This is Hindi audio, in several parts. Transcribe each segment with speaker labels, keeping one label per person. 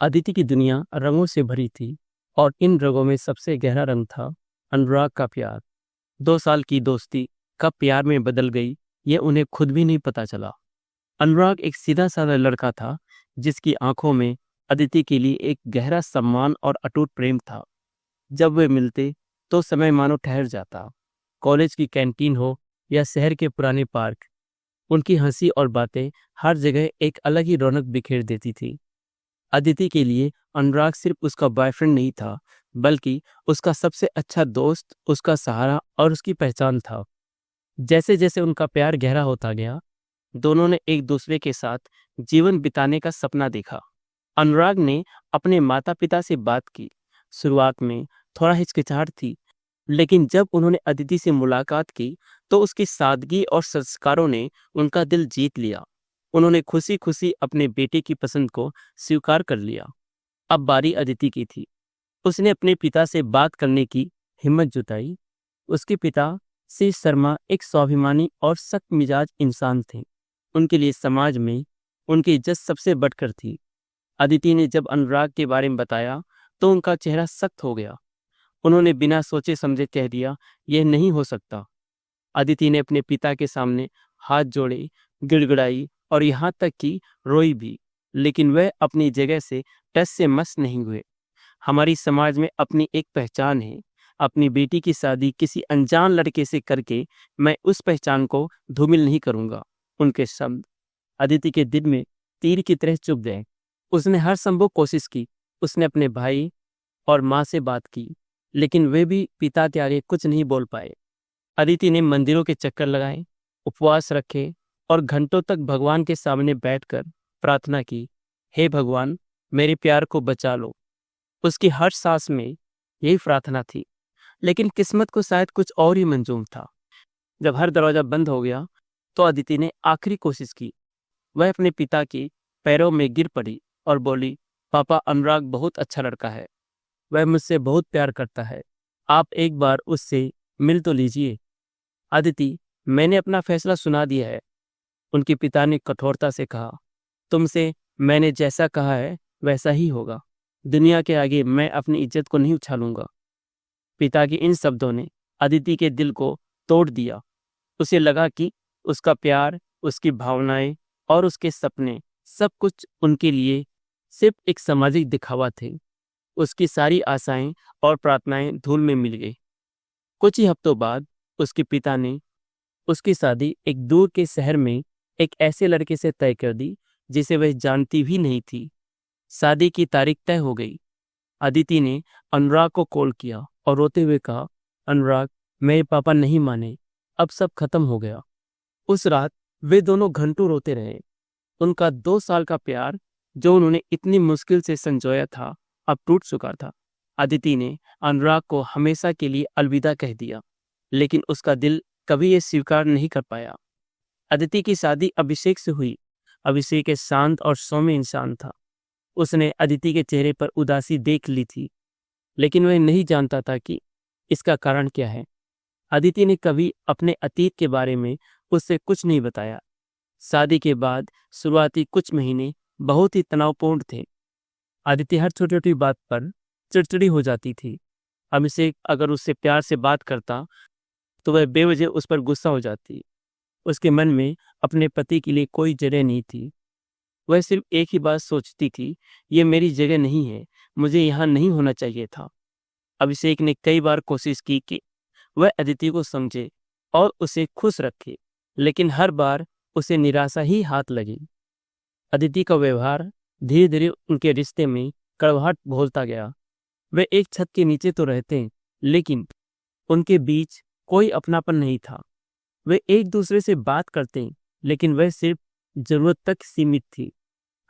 Speaker 1: अदिति की दुनिया रंगों से भरी थी और इन रंगों में सबसे गहरा रंग था अनुराग का प्यार। 2 साल की दोस्ती कब प्यार में बदल गई, ये उन्हें खुद भी नहीं पता चला। अनुराग एक सीधा साधा लड़का था जिसकी आंखों में अदिति के लिए एक गहरा सम्मान और अटूट प्रेम था। जब वे मिलते तो समय मानो ठहर जाता। कॉलेज की कैंटीन हो या शहर के पुराने पार्क, उनकी हंसी और बातें हर जगह एक अलग ही रौनक बिखेर देती थी। अदिति के लिए अनुराग सिर्फ उसका बॉयफ्रेंड नहीं था, बल्कि उसका सबसे अच्छा दोस्त, उसका सहारा और उसकी पहचान था। जैसे जैसे उनका प्यार गहरा होता गया, दोनों ने एक दूसरे के साथ जीवन बिताने का सपना देखा। अनुराग ने अपने माता पिता से बात की। शुरुआत में थोड़ा हिचकिचाहट थी, लेकिन जब उन्होंने अदिति से मुलाकात की तो उसकी सादगी और संस्कारों ने उनका दिल जीत लिया। उन्होंने खुशी खुशी अपने बेटे की पसंद को स्वीकार कर लिया। अब बारी अदिति की थी। उसने अपने पिता से बात करने की हिम्मत जुटाई। उसके पिता श्री शर्मा एक स्वाभिमानी और सख्त मिजाज इंसान थे। उनके लिए समाज में उनकी इज्जत सबसे बढ़कर थी। अदिति ने जब अनुराग के बारे में बताया तो उनका चेहरा सख्त हो गया। उन्होंने बिना सोचे समझे कह दिया, यह नहीं हो सकता। अदिति ने अपने पिता के सामने हाथ जोड़े, गिड़गिड़ाई और यहाँ तक कि रोई भी, लेकिन वह अपनी जगह से टस से मस नहीं हुए। हमारी समाज में अपनी एक पहचान है। अपनी बेटी की शादी किसी अनजान लड़के से करके मैं उस पहचान को धूमिल नहीं करूंगा। उनके शब्द अदिति के दिल में तीर की तरह चुभ गए। उसने हर संभव कोशिश की। उसने अपने भाई और माँ से बात की, लेकिन वे भी पिता के आगे कुछ नहीं बोल पाए। अदिति ने मंदिरों के चक्कर लगाए, उपवास रखे और घंटों तक भगवान के सामने बैठकर प्रार्थना की, हे भगवान, मेरे प्यार को बचा लो। उसकी हर सांस में यही प्रार्थना थी, लेकिन किस्मत को शायद कुछ और ही मंजूर था। जब हर दरवाजा बंद हो गया तो अदिति ने आखिरी कोशिश की। वह अपने पिता के पैरों में गिर पड़ी और बोली, पापा, अनुराग बहुत अच्छा लड़का है। वह मुझसे बहुत प्यार करता है। आप एक बार उससे मिल तो लीजिए। अदिति, मैंने अपना फैसला सुना दिया है। उनके पिता ने कठोरता से कहा, तुमसे मैंने जैसा कहा है वैसा ही होगा। दुनिया के आगे मैं अपनी इज्जत को नहीं उछालूंगा। पिता के इन शब्दों ने अदिति के दिल को तोड़ दिया। उसे लगा कि उसका प्यार, उसकी भावनाएं और उसके सपने सब कुछ उनके लिए सिर्फ एक सामाजिक दिखावा थे। उसकी सारी आशाएं और प्रार्थनाएं धूल में मिल गई। कुछ ही हफ्तों बाद उसके पिता ने उसकी शादी एक दूर के शहर में एक ऐसे लड़के से तय कर दी जिसे वह जानती भी नहीं थी। शादी की तारीख तय हो गई। अदिति ने अनुराग को कॉल किया और रोते हुए कहा, अनुराग, मेरे पापा नहीं माने, अब सब खत्म हो गया। उस रात वे दोनों घंटों रोते रहे। उनका 2 साल का प्यार, जो उन्होंने इतनी मुश्किल से संजोया था, अब टूट चुका था। अदिति ने अनुराग को हमेशा के लिए अलविदा कह दिया, लेकिन उसका दिल कभी ये स्वीकार नहीं कर पाया। अदिति की शादी अभिषेक से हुई। अभिषेक एक शांत और सौम्य इंसान था। उसने अदिति के चेहरे पर उदासी देख ली थी, लेकिन वह नहीं जानता था कि इसका कारण क्या है। अदिति ने कभी अपने अतीत के बारे में उससे कुछ नहीं बताया। शादी के बाद शुरुआती कुछ महीने बहुत ही तनावपूर्ण थे। अदिति हर छोटी छोटी बात पर चिड़चिड़ी हो जाती थी। अभिषेक अगर उससे प्यार से बात करता तो वह बेवजह उस पर गुस्सा हो जाती। उसके मन में अपने पति के लिए कोई जगह नहीं थी। वह सिर्फ एक ही बात सोचती थी, ये मेरी जगह नहीं है, मुझे यहाँ नहीं होना चाहिए था। अभिषेक ने कई बार कोशिश की कि वह अदिति को समझे और उसे खुश रखे, लेकिन हर बार उसे निराशा ही हाथ लगी। अदिति का व्यवहार धीरे धीरे उनके रिश्ते में कड़वाहट घोलता गया। वे एक छत के नीचे तो रहते, लेकिन उनके बीच कोई अपनापन नहीं था। वे एक दूसरे से बात करते, लेकिन वह सिर्फ जरूरत तक सीमित थी।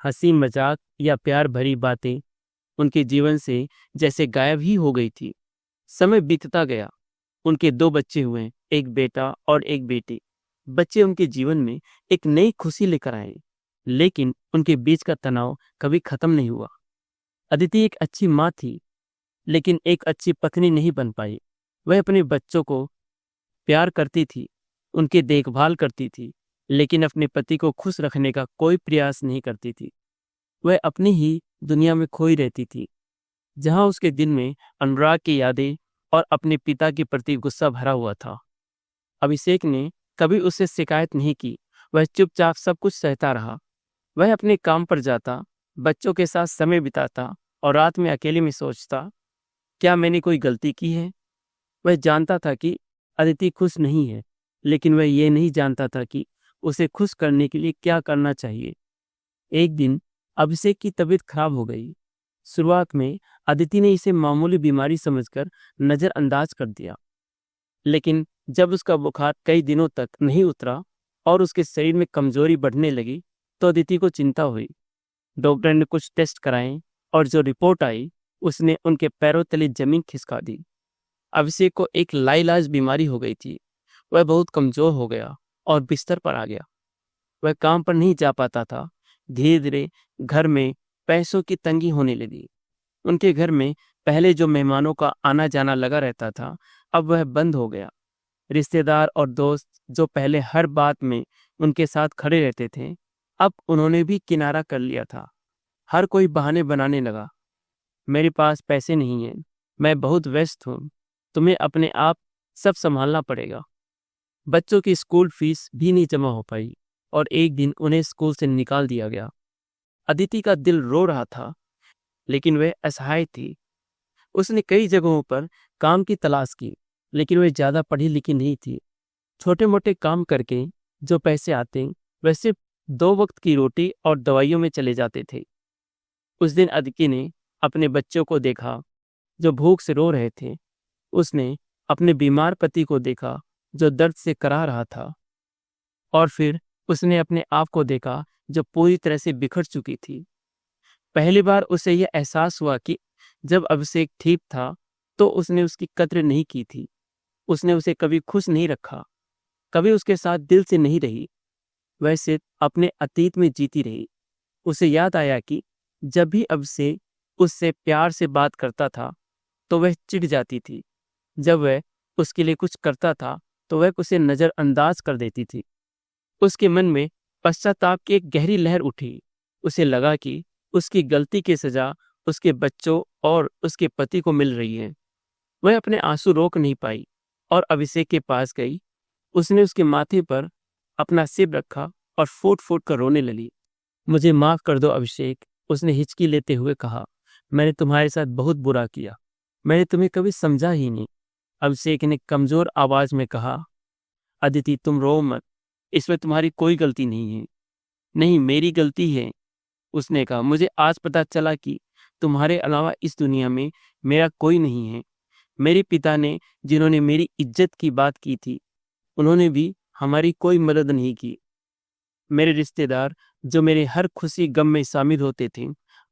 Speaker 1: हंसी मजाक या प्यार भरी बातें उनके जीवन से जैसे गायब ही हो गई थी। समय बीतता गया। उनके 2 बच्चे हुए, एक बेटा और एक बेटी। बच्चे उनके जीवन में एक नई खुशी लेकर आए, लेकिन उनके बीच का तनाव कभी खत्म नहीं हुआ। अदिति एक अच्छी माँ थी, लेकिन एक अच्छी पत्नी नहीं बन पाई। वह अपने बच्चों को प्यार करती थी, उनकी देखभाल करती थी, लेकिन अपने पति को खुश रखने का कोई प्रयास नहीं करती थी। वह अपनी ही दुनिया में खोई रहती थी, जहां उसके दिन में अनुराग की यादें और अपने पिता के प्रति गुस्सा भरा हुआ था। अभिषेक ने कभी उससे शिकायत नहीं की। वह चुपचाप सब कुछ सहता रहा। वह अपने काम पर जाता, बच्चों के साथ समय बिताता और रात में अकेले में सोचता, क्या मैंने कोई गलती की है? वह जानता था कि अदिति खुश नहीं है, लेकिन वह यह नहीं जानता था कि उसे खुश करने के लिए क्या करना चाहिए। एक दिन अभिषेक की तबीयत खराब हो गई। शुरुआत में अदिति ने इसे मामूली बीमारी समझकर नजरअंदाज कर दिया, लेकिन जब उसका बुखार कई दिनों तक नहीं उतरा और उसके शरीर में कमजोरी बढ़ने लगी, तो अदिति को चिंता हुई। डॉक्टर ने कुछ टेस्ट कराए और जो रिपोर्ट आई, उसने उनके पैरों तले जमीन खिसका दी। अभिषेक को एक लाइलाज बीमारी हो गई थी। वह बहुत कमजोर हो गया और बिस्तर पर आ गया। वह काम पर नहीं जा पाता था। धीरे धीरे घर में पैसों की तंगी होने लगी। उनके घर में पहले जो मेहमानों का आना जाना लगा रहता था, अब वह बंद हो गया। रिश्तेदार और दोस्त जो पहले हर बात में उनके साथ खड़े रहते थे, अब उन्होंने भी किनारा कर लिया था। हर कोई बहाने बनाने लगा। मेरे पास पैसे नहीं हैं, मैं बहुत व्यस्त हूँ, तुम्हें अपने आप सब संभालना पड़ेगा। बच्चों की स्कूल फीस भी नहीं जमा हो पाई और एक दिन उन्हें स्कूल से निकाल दिया गया। अदिति का दिल रो रहा था, लेकिन वह असहाय थी। उसने कई जगहों पर काम की तलाश की, लेकिन वह ज्यादा पढ़ी लिखी नहीं थी। छोटे मोटे काम करके जो पैसे आते, वह सिर्फ 2 वक्त की रोटी और दवाइयों में चले जाते थे। उस दिन अदिति ने अपने बच्चों को देखा जो भूख से रो रहे थे। उसने अपने बीमार पति को देखा जो दर्द से कराह रहा था, और फिर उसने अपने आप को देखा जो पूरी तरह से बिखर चुकी थी। पहली बार उसे यह एहसास हुआ कि जब अभिषेक ठीक था तो उसने उसकी कद्र नहीं की थी। उसने उसे कभी खुश नहीं रखा, कभी उसके साथ दिल से नहीं रही। वह सिर्फ अपने अतीत में जीती रही। उसे याद आया कि जब भी अभिषेक उससे प्यार से बात करता था तो वह चिढ़ जाती थी। जब वह उसके लिए कुछ करता था तो वह उसे नजरअंदाज कर देती थी। उसके मन में पश्चाताप की एक गहरी लहर उठी। उसे लगा कि उसकी गलती की सजा उसके बच्चों और उसके पति को मिल रही है। वह अपने आंसू रोक नहीं पाई और अभिषेक के पास गई। उसने उसके माथे पर अपना सिर रखा और फूट फूट कर रोने लगी। मुझे माफ कर दो अभिषेक, उसने हिचकी लेते हुए कहा। मैंने तुम्हारे साथ बहुत बुरा किया। मैंने तुम्हें कभी समझा ही नहीं। अभिषेक ने कमजोर आवाज में कहा, अदिति तुम रो मत, इसमें तुम्हारी कोई गलती नहीं है। नहीं, मेरी गलती है, उसने कहा। मुझे आज पता चला कि तुम्हारे अलावा इस दुनिया में मेरा कोई नहीं है। मेरे पिता ने जिन्होंने मेरी इज्जत की बात की थी, उन्होंने भी हमारी कोई मदद नहीं की। मेरे रिश्तेदार जो मेरे हर खुशी गम में शामिल होते थे,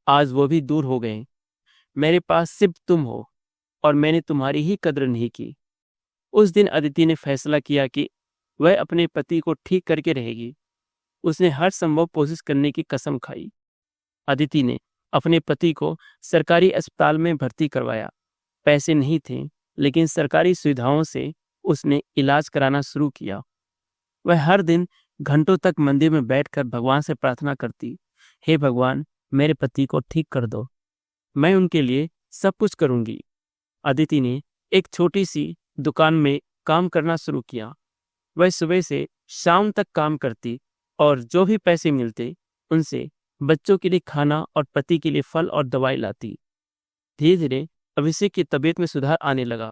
Speaker 1: आज वो भी दूर हो गए। मेरे पास सिर्फ तुम हो और मैंने तुम्हारी ही कद्र नहीं की। उस दिन अदिति ने फैसला किया कि वह अपने पति को ठीक करके रहेगी। उसने हर संभव कोशिश करने की कसम खाई। अदिति ने अपने पति को सरकारी अस्पताल में भर्ती करवाया। पैसे नहीं थे, लेकिन सरकारी सुविधाओं से उसने इलाज कराना शुरू किया। वह हर दिन घंटों तक मंदिर में बैठकर भगवान से प्रार्थना करती, हे भगवान, मेरे पति को ठीक कर दो, मैं उनके लिए सब कुछ करूंगी। अदिति ने एक छोटी सी दुकान में काम करना शुरू किया। वह सुबह से शाम तक काम करती और जो भी पैसे मिलते उनसे बच्चों के लिए खाना और पति के लिए फल और दवाई लाती। धीरे धीरे अभिषेक की तबीयत में सुधार आने लगा।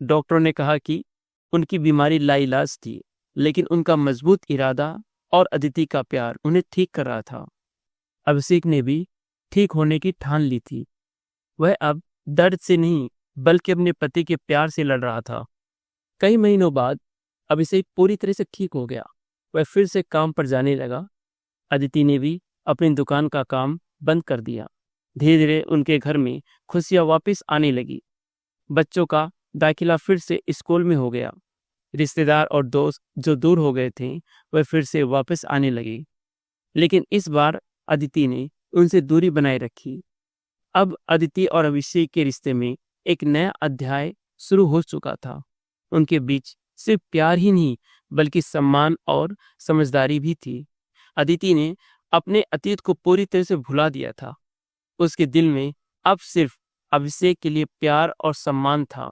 Speaker 1: डॉक्टरों ने कहा कि उनकी बीमारी लाइलाज थी, लेकिन उनका मजबूत इरादा और अदिति का प्यार उन्हें ठीक कर रहा था। अभिषेक ने भी ठीक होने की ठान ली थी। वह अब दर्द से नहीं, बल्कि अपने पति के प्यार से लड़ रहा था। कई महीनों बाद अभिषेक पूरी तरह से ठीक हो गया। वह फिर से काम पर जाने लगा। अदिति ने भी अपनी दुकान का काम बंद कर दिया। धीरे धीरे उनके घर में खुशियां वापस आने लगी। बच्चों का दाखिला फिर से स्कूल में हो गया। रिश्तेदार और दोस्त जो दूर हो गए थे, वह फिर से वापस आने लगे। लेकिन इस बार अदिति ने उनसे दूरी बनाए रखी। अब अदिति और अभिषेक के रिश्ते में एक नया अध्याय शुरू हो चुका था। उनके बीच सिर्फ प्यार ही नहीं, बल्कि सम्मान और समझदारी भी थी। अदिति ने अपने अतीत को पूरी तरह से भुला दिया था। उसके दिल में अब सिर्फ अभिषेक के लिए प्यार और सम्मान था।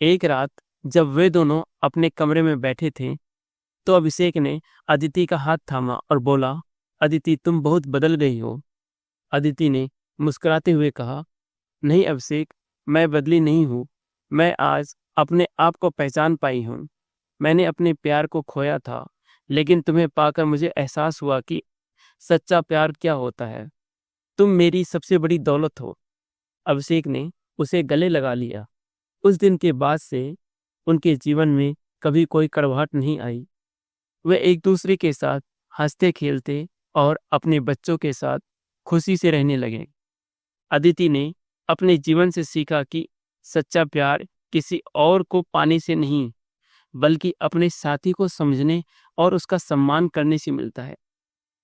Speaker 1: एक रात जब वे दोनों अपने कमरे में बैठे थे तो अभिषेक ने अदिति का हाथ थामा और बोला, अदिति तुम बहुत बदल गई हो। अदिति ने मुस्कुराते हुए कहा, नहीं अभिषेक, मैं बदली नहीं हूँ। मैं आज अपने आप को पहचान पाई हूँ। मैंने अपने प्यार को खोया था, लेकिन तुम्हें पाकर मुझे एहसास हुआ कि सच्चा प्यार क्या होता है। तुम मेरी सबसे बड़ी दौलत हो। अभिषेक ने उसे गले लगा लिया। उस दिन के बाद से उनके जीवन में कभी कोई कड़वाहट नहीं आई। वे एक दूसरे के साथ हंसते खेलते और अपने बच्चों के साथ खुशी से रहने लगे। अदिति ने अपने जीवन से सीखा कि सच्चा प्यार किसी और को पाने से नहीं, बल्कि अपने साथी को समझने और उसका सम्मान करने से मिलता है।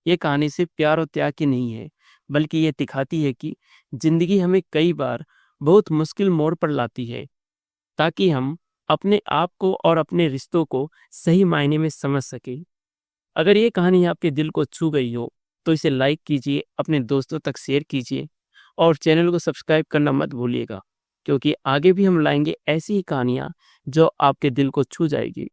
Speaker 1: ये कहानी सिर्फ प्यार और त्याग की नहीं है, बल्कि ये दिखाती है कि जिंदगी हमें कई बार बहुत मुश्किल मोड़ पर लाती है, ताकि हम अपने आप को और अपने रिश्तों को सही मायने में समझ सकें। अगर ये कहानी आपके दिल को छू गई हो तो इसे लाइक कीजिए, अपने दोस्तों तक शेयर कीजिए और चैनल को सब्सक्राइब करना मत भूलिएगा, क्योंकि आगे भी हम लाएंगे ऐसी ही कहानियाँ जो आपके दिल को छू जाएगी।